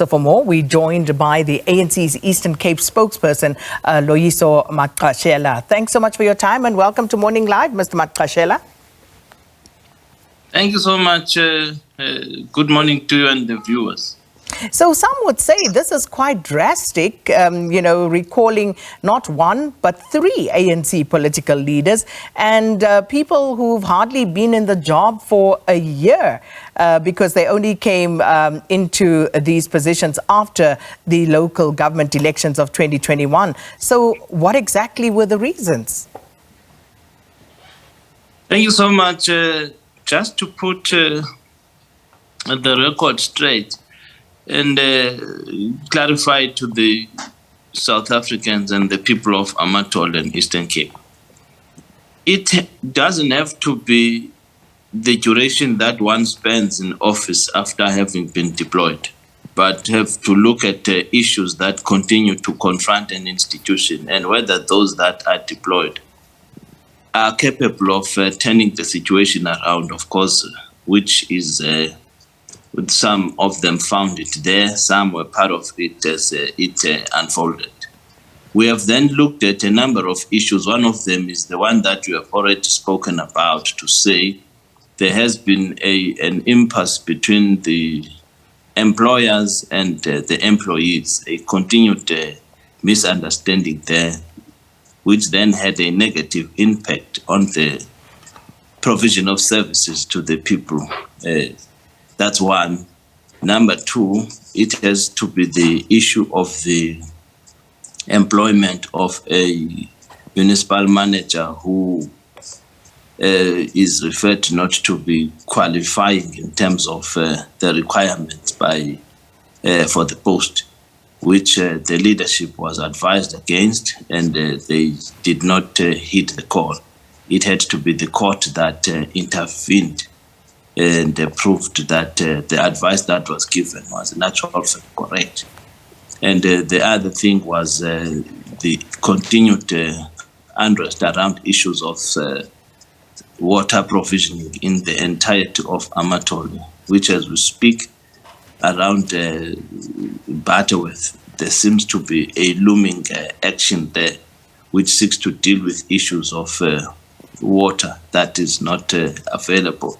So for more, we're joined by the ANC's Eastern Cape spokesperson, Loyiso Magqashela. Thanks so much for your time and welcome to Morning Live, Mr. Magqashela. Thank you so much. Good morning to you and the viewers. So some would say this is quite drastic, recalling not one, but three ANC political leaders and people who've hardly been in the job for a year because they only came into these positions after the local government elections of 2021. So what exactly were the reasons? Thank you so much. Just to put the record straight, and clarify to the South Africans and the people of Amathole and Eastern Cape. It doesn't have to be the duration that one spends in office after having been deployed, but have to look at issues that continue to confront an institution and whether those that are deployed are capable of turning the situation around, of course, which is with some of them found it there, some were part of it as it unfolded. We have then looked at a number of issues. One of them is the one that you have already spoken about, to say there has been an impasse between the employers and the employees, a continued misunderstanding there, which then had a negative impact on the provision of services to the people. That's one. Number two, it has to be the issue of the employment of a municipal manager who is referred to not to be qualifying in terms of the requirements for the post, which the leadership was advised against, and they did not heed the call. It had to be the court that intervened and proved that the advice that was given was in actual fact correct. And the other thing was the continued unrest around issues of water provisioning in the entirety of Amathole, which as we speak around Butterworth, there seems to be a looming action there which seeks to deal with issues of water that is not available.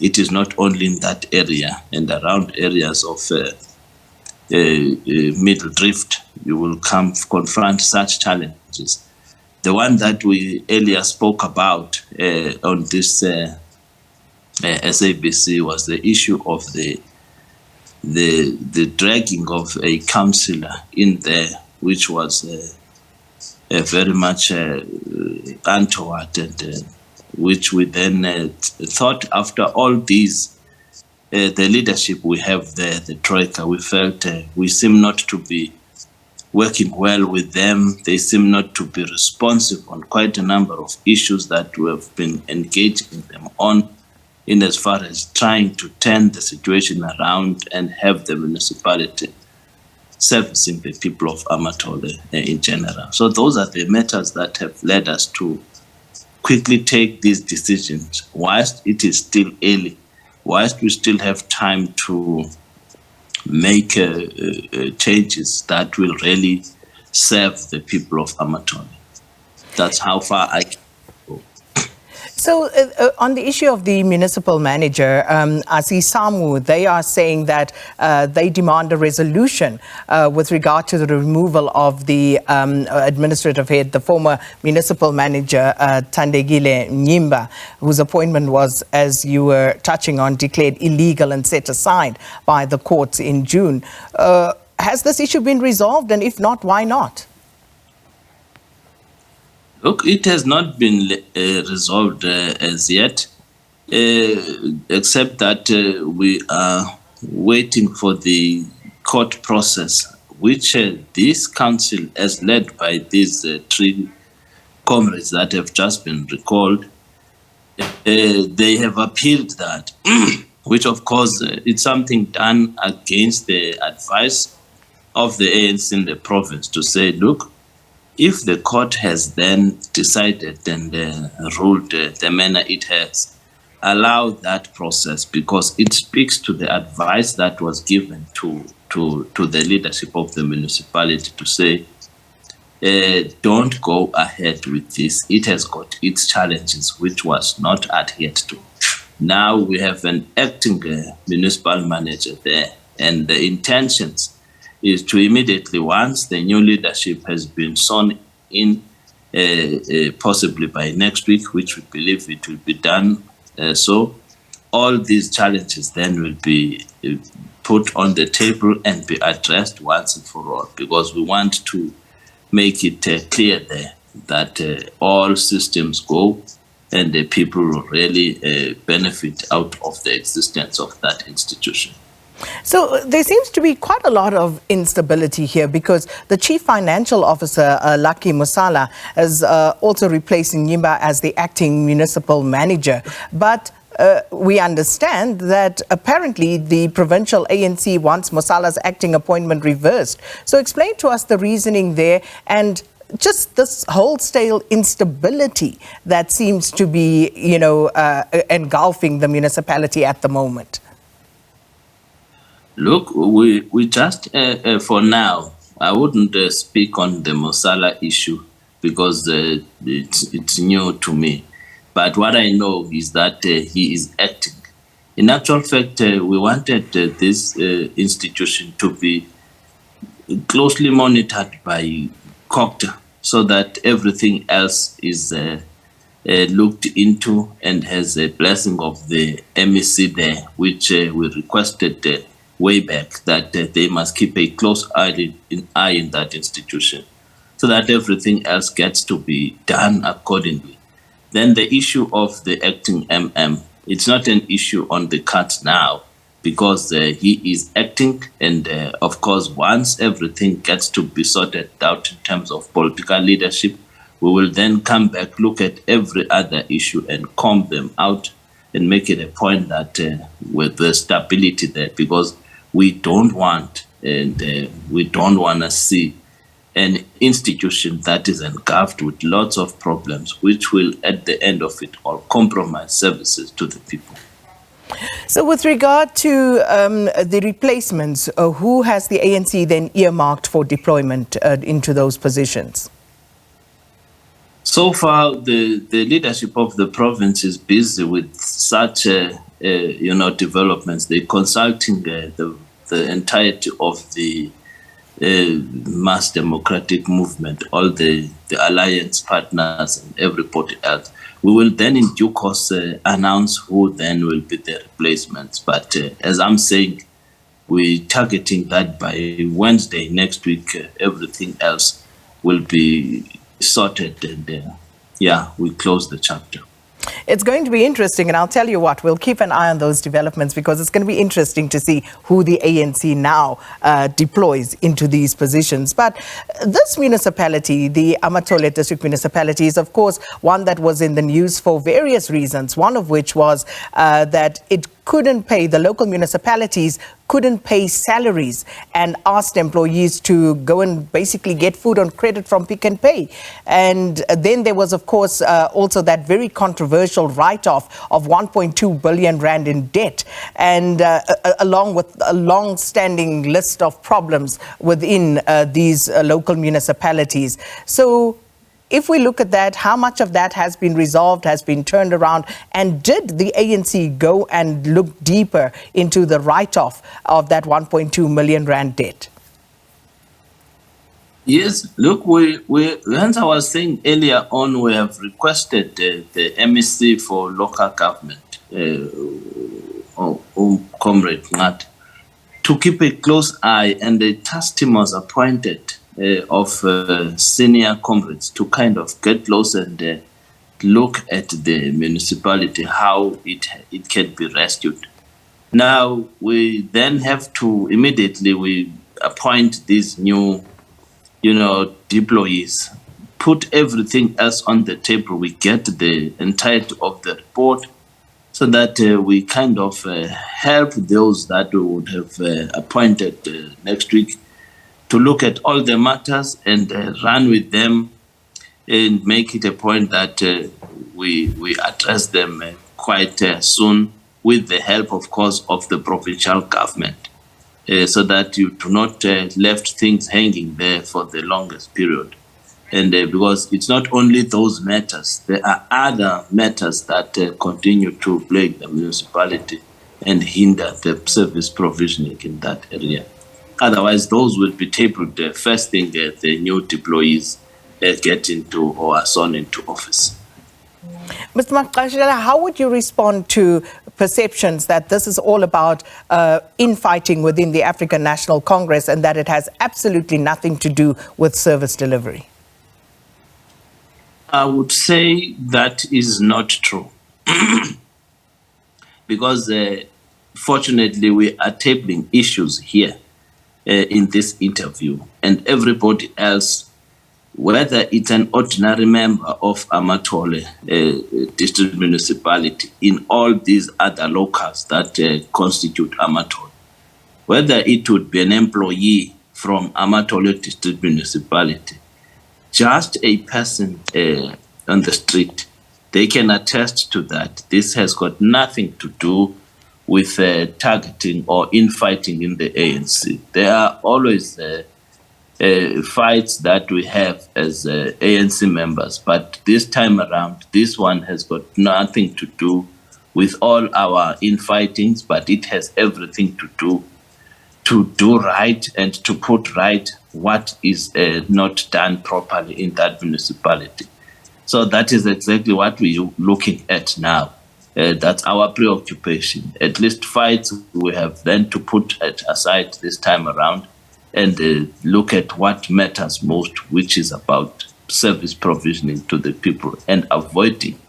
It is not only in that area and around areas of Middle Drift, you will confront such challenges. The one that we earlier spoke about on this SABC was the issue of the dragging of a councillor in there, which was very much untoward, and which we then thought after all these, the leadership we have there, the Troika, we felt we seem not to be working well with them. They seem not to be responsive on quite a number of issues that we have been engaging them on, in as far as trying to turn the situation around and have the municipality servicing the people of Amathole in general. So those are the matters that have led us to quickly take these decisions whilst it is still early, whilst we still have time to make changes that will really serve the people of Amathole. That's how far I can go. So on the issue of the municipal manager, Samu, they are saying that they demand a resolution with regard to the removal of the administrative head, the former municipal manager, Thandekile Mnyimba, whose appointment was, as you were touching on, declared illegal and set aside by the courts in June. Has this issue been resolved? And if not, why not? Look, it has not been resolved as yet, except that we are waiting for the court process, which this council, as led by these three comrades that have just been recalled, they have appealed that, which of course it's something done against the advice of the ANC in the province to say, look, if the court has then decided and ruled the manner it has, allow that process, because it speaks to the advice that was given to to the leadership of the municipality to say, don't go ahead with this. It has got its challenges, which was not adhered to. Now we have an acting municipal manager there, and the intentions is to immediately, once the new leadership has been sworn in, possibly by next week, which we believe it will be done, so all these challenges then will be put on the table and be addressed once and for all, because we want to make it clear there that all systems go and the people will really benefit out of the existence of that institution. So there seems to be quite a lot of instability here, because the Chief Financial Officer, Lucky Musala, is also replacing Nceba as the acting municipal manager. But we understand that apparently the provincial ANC wants Musala's acting appointment reversed. So explain to us the reasoning there, and just this wholesale instability that seems to be, engulfing the municipality at the moment. Look, we just, for now, I wouldn't speak on the Musala issue because it's new to me. But what I know is that he is acting. In actual fact, we wanted this institution to be closely monitored by COCTA so that everything else is looked into and has a blessing of the MEC there, which we requested way back that they must keep a close eye in that institution so that everything else gets to be done accordingly. Then the issue of the acting it's not an issue on the cards now because he is acting, and of course, once everything gets to be sorted out in terms of political leadership, we will then come back, look at every other issue and comb them out and make it a point that with the stability there, because we don't want to see an institution that is engulfed with lots of problems, which will, at the end of it all, compromise services to the people. So with regard to the replacements, who has the ANC then earmarked for deployment into those positions? So far, the leadership of the province is busy with such developments. They're consulting the entirety of the mass democratic movement, all the alliance partners and everybody else. We will then in due course announce who then will be the replacements. But as I'm saying, we're targeting that by Wednesday next week, everything else will be sorted, and we close the chapter. It's going to be interesting, and I'll tell you what, we'll keep an eye on those developments, because it's going to be interesting to see who the ANC now deploys into these positions. But this municipality, the Amathole District Municipality, is of course one that was in the news for various reasons, one of which was that it couldn't pay, the local municipalities couldn't pay salaries and asked employees to go and basically get food on credit from Pick n Pay. And then there was, of course, also that very controversial write-off of 1.2 billion rand in debt, and along with a long-standing list of problems within these local municipalities. So if we look at that, how much of that has been resolved, has been turned around, and did the ANC go and look deeper into the write-off of that 1.2 million rand debt? Yes, look, as I was saying earlier on, we have requested the MEC for local government, Comrade Ngat, to keep a close eye, and the task team was appointed of senior comrades to kind of get close and look at the municipality, how it can be rescued. Now, we then have to immediately appoint these new, deployees, put everything else on the table. We get the entirety of the report so that we kind of help those that we would have appointed next week to look at all the matters and run with them and make it a point that we address them quite soon, with the help, of course, of the provincial government. so that you do not left things hanging there for the longest period. And because it's not only those matters, there are other matters that continue to plague the municipality and hinder the service provisioning in that area. Otherwise, those will be tabled first thing the new deployees get into or are sworn into office. Mr. Magqashela, how would you respond to perceptions that this is all about infighting within the African National Congress and that it has absolutely nothing to do with service delivery? I would say that is not true. Because fortunately we are tabling issues here in this interview, and everybody else, whether it's an ordinary member of Amathole District Municipality in all these other locales that constitute Amathole, whether it would be an employee from Amathole District Municipality, just a person on the street, they can attest to that. This has got nothing to do with targeting or infighting in the ANC. There are always fights that we have as ANC members, but this time around, this one has got nothing to do with all our infightings, but it has everything to do right and to put right what is not done properly in that municipality. So that is exactly what we're looking at now. That's our preoccupation. At least fights we have then to put aside this time around and look at what matters most, which is about service provisioning to the people and avoiding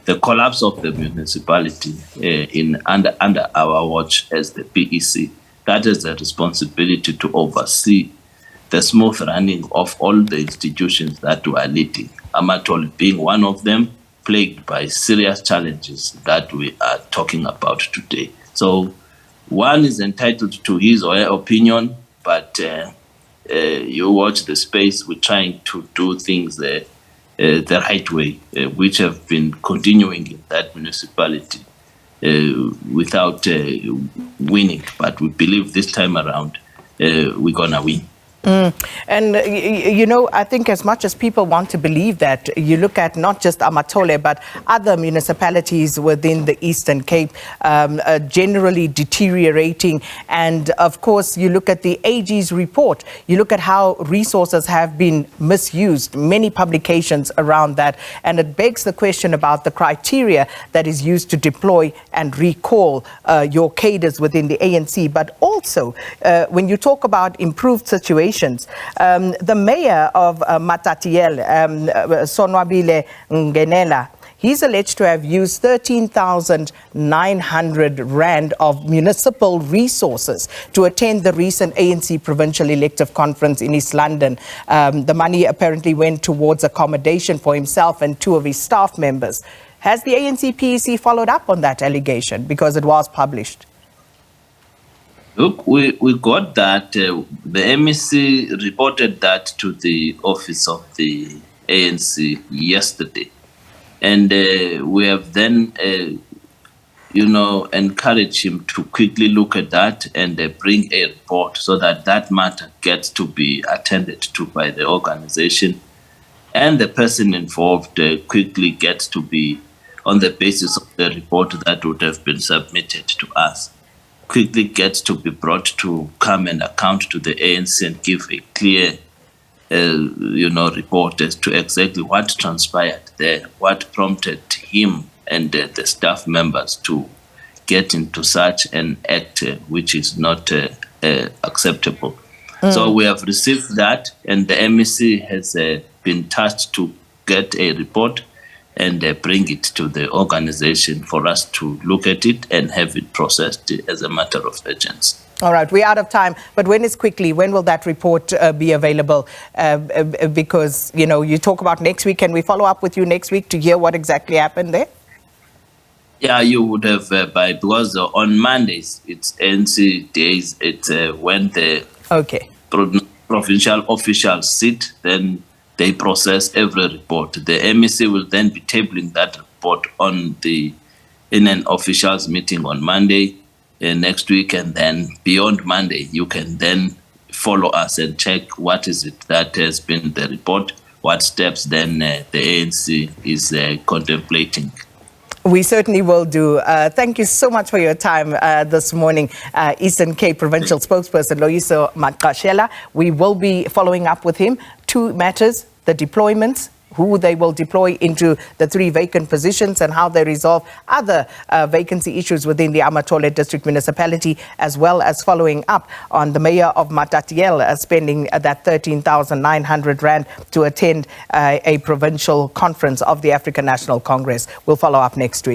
the collapse of the municipality under our watch as the PEC. That is the responsibility to oversee the smooth running of all the institutions that we are leading. Amathole being one of them, plagued by serious challenges that we are talking about today. So one is entitled to his or her opinion, but you watch the space, we're trying to do things the right way, which have been continuing in that municipality without winning. But we believe this time around, we're gonna win. And, you know, I think as much as people want to believe that, you look at not just Amathole, but other municipalities within the Eastern Cape generally deteriorating. And, of course, you look at the AG's report, you look at how resources have been misused, many publications around that. And it begs the question about the criteria that is used to deploy and recall your cadres within the ANC. But also, when you talk about improved situations, the mayor of Matatiele, Sonwabile Ngenela, he's alleged to have used 13,900 rand of municipal resources to attend the recent ANC provincial elective conference in East London. The money apparently went towards accommodation for himself and two of his staff members. Has the ANC PEC followed up on that allegation because it was published? Look, we got that. The MEC reported that to the office of the ANC yesterday. And we have then, encouraged him to quickly look at that and bring a report so that that matter gets to be attended to by the organization. And the person involved quickly gets to be, on the basis of the report that would have been submitted to us, quickly gets to be brought to come and account to the ANC and give a clear, report as to exactly what transpired there, what prompted him and the staff members to get into such an act which is not acceptable. So we have received that, and the MEC has been tasked to get a report and bring it to the organization for us to look at it and have it processed as a matter of urgency. All right, we're out of time, but when will that report be available? Because, you talk about next week. Can we follow up with you next week to hear what exactly happened there? Yeah, you would have, because on Mondays, it's ANC days. It's when the provincial officials sit, then they process every report. The MEC will then be tabling that report in an officials meeting on Monday. next week, and then beyond Monday, you can then follow us and check what is it that has been the report, what steps then the ANC is contemplating. We certainly will do. Thank you so much for your time this morning, Eastern Cape Provincial Spokesperson Loyiso Magqashela. We will be following up with him. Two matters: the deployments, who they will deploy into the 3 vacant positions, and how they resolve other vacancy issues within the Amathole District Municipality, as well as following up on the Mayor of Matatiele spending that 13,900 Rand to attend a provincial conference of the African National Congress. We'll follow up next week.